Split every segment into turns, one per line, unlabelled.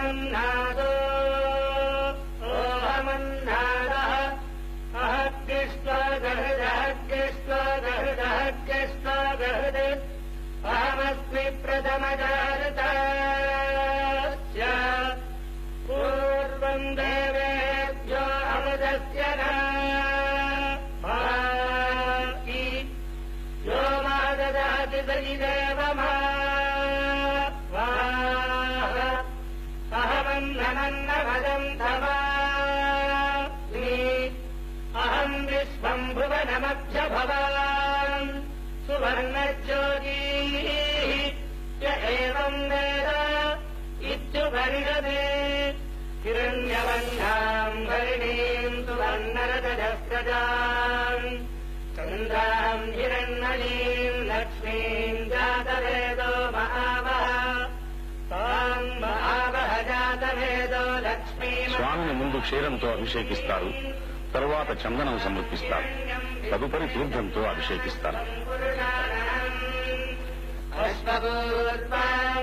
अहमन्नादो ओहमन्नादः अहग्निष्वगहृदहग्निष्वगहृदहग्निष्वगहृद अहमस्मि प्रथमजातस्य पूर्वं देवेभ्यो अमृतस्य नामाकी यो मा ददाति स देवमा अहमन्नमन्नभदं धमामि अहं विश्वं भुवनमभ्यभवान् सुवर्णज्योतिः य एवं वेद इत्युपनिषदे हिरण्यवर्णां वरिणीं सुवर्णरजस्रजाम् चन्द्रां हिरण्मयीं लक्ष्मीं जातवेदो महावः तां महावः जातवेदो लक्ष्मी
స్వామిని ముందు క్షీరంతో అభిషేకిస్తారు, తరువాత చందనం సమర్పిస్తారు, తదుపరి తీర్థంతో అభిషేకిస్తారు.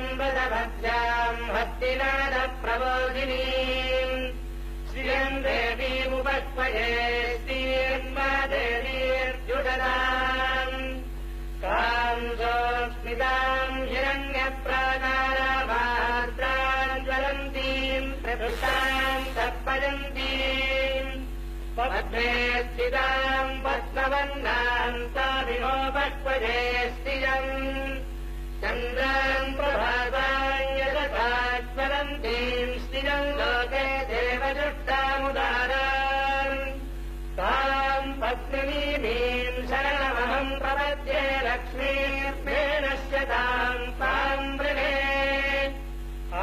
అశ్వపూర్వాంబదభద్రాం భక్తినాద ప్రబోధినీం శ్రియం దేవీముపస్మయే శ్రీర్మాదేవీర్జుడదాం కాం సోస్మితాం హిరణ్యప్రాకారాభాద్రాం జ్వలంతీం ప్రకృతాం తప్పయంతీం పద్మే స్థితాం పద్మవర్ణాం తామినోపస్మయే శ్రియం చంద్రాం ప్రభావాన్యసాజ్వలంతీం స్థిరం లోకే దేవజుష్టాముదారాం తాం పద్మినీమీం శరణమహం ప్రపద్యే లక్ష్మీర్మేణస్య తాం తాం వృణే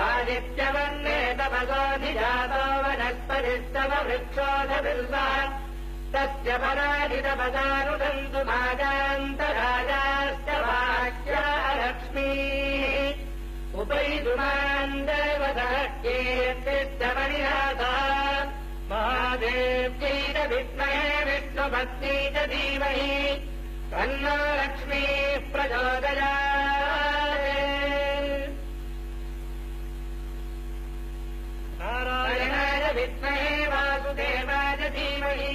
ఆదిత్యవర్ణే తపగోధిజాతో వనస్పతిస్తవ వృక్షోధవిల్వః తస్య పరాజితపదానుదంతు భాగాంతరాజాశ్చ వాక్యా లక్ష్మీः ఉపైదుమాన్ దేవతः కీర్తిశ్చమనినాథः మహాదేవ్యై చ విద్మహే విష్ణుపత్న్యై చ ధీమహి తన్నో లక్ష్మీः ప్రచోదయాత్. నారాయణాయ విద్మహే వాసుదేవాయ ధీమహి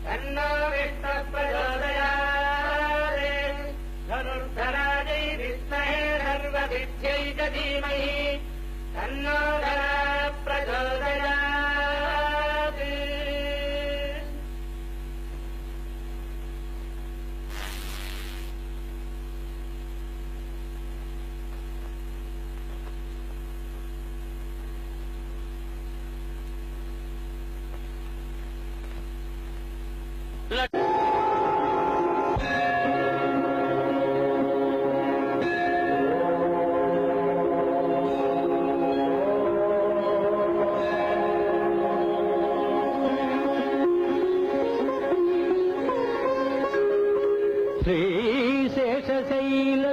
తన్నో విష్ణుః ప్రచోదయాత్. ధనుర్ధరాజై విద్మహే ధర్మవిద్యై చ ధీమహి తన్నో ధరః ప్రచోదయాత్.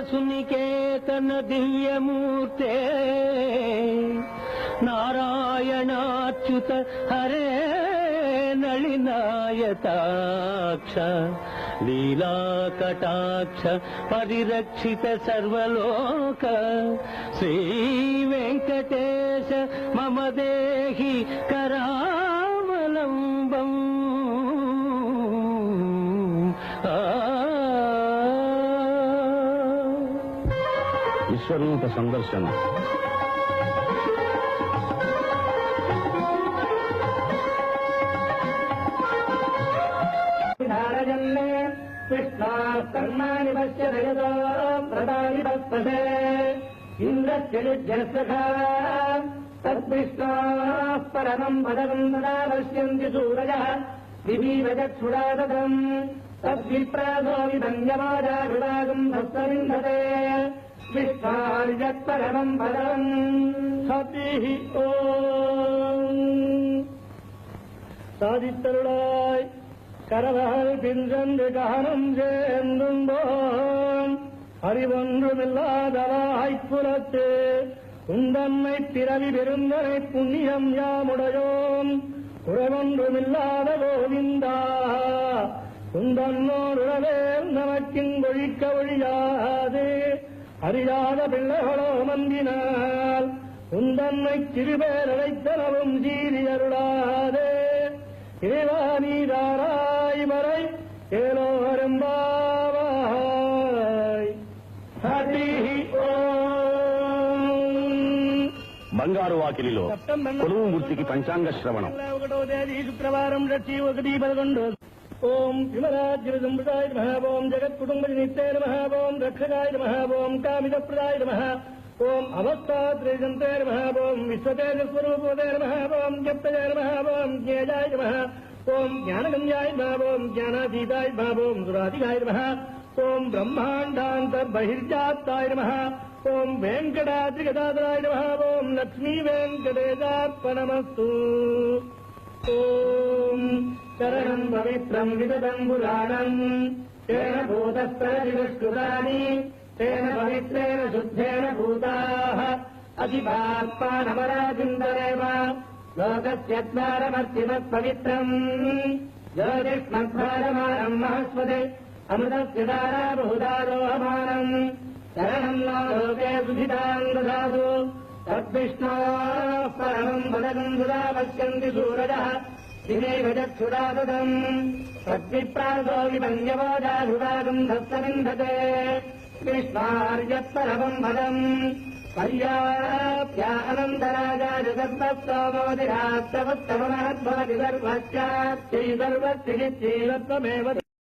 శ్రీశేషశైలసునికేతన దివ్యమూర్తే నారాయణాచ్యుత హరే నళినాయతాక్ష లీలాకటాక్ష పరిరక్షిత సర్వలోక శ్రీ వెంకటేశ మమ దేహి కరావలంబం.
విశ్వరూప సందర్శనం.
కర్మాణి పశ్య జగతో ప్రదాని పస్పదే ఇంద్రస్య యుజ్యస్సఖా తద్విష్ణోః పరమం పదం తదా పశ్యంతి సూరయః దివీవచక్షురాదం తద్విప్రాసో విభంజమాజా విభాగం భస్మవిందతే విష్ణార్యత్పరమం పదం సతి ఓం. சாதித்தருளாய் கரவகள் பின்றென்று காணும் சேர்ந்தும்போன் அறிவொன்றுமில்லாதவாய்ப்புறத்து உந்தன்மை பிறவி பெருந்தனை புண்ணியம் யாமுடையோம் உறவொன்றுமில்லாத கோவிந்தா உந்தன்னோருறவேல் நமக்கிங்கொழிக்க ஒழியாது அறியாத பிள்ளைகளோ மந்தினால் உந்த என்னை சிறுபேரழைத்தனவும் சீரி அருளாதே இறைவானீராய் மறை ஏலோரம்பாவாய் ஹரி ఓం.
బంగారు వాకిలిలో కొలువు మూర్తికి పంచాంగ శ్రవణం.
1వ తేదీ శుక్రవారం 1/11 ఓం విమలాజ్యసంప్రదాయ నమః ఓం జగత్కుటుంబ నిత్యాయ నమః ఓం రక్షకాయ నమః ఓం కామితప్రదాయ నమః ఓం అవస్థాత్రేజంతే నమః ఓం విశ్వతేజస్వరూపదే నమః ఓం జప్తజాయ నమః ఓం జ్ఞేయాయ నమః ఓం జ్ఞానగమ్యాయ నమః ఓం జ్ఞానాతీతాయ నమః ఓం సురాధికాయ నమః ఓం బ్రహ్మాండాంతర్బహిర్జాతాయ నమః ఓం వెంకటాద్రిగదాధరాయ నమః ఓం లక్ష్మీ వెంకటేశార్పణమస్తు. ఓం శరణం పవిత్రం విదతం పురాణం తేన భూతస్తరవిష్కృతాని తేన పవిత్రేణ శుద్ధేన భూతాః అధిపాత్మానమరాజిందరేమ లోకస్యత్మారమర్తిమత్ పవిత్రం జ్యోతిష్మద్భారమానం మహస్వదే అమృతస్య ధారా బహుధారోహమానం శరణం నా లోకే సుధితాం దదాతు తద్విష్ణోః పరమం పదకం సుధా పశ్యంతి సూరజః దినేవ చక్షురాదదం తద్విప్రాసో విపన్యవోజాధురాగం దత్తవిందతే కృష్ణార్యపరమం పదం పర్యాప్యానందరాజాయ సర్వస్తోమోదిరాత్తవత్తమహద్భవతి సర్వస్యాచ్చై సర్వస్తిచిచ్చైవత్వమేవ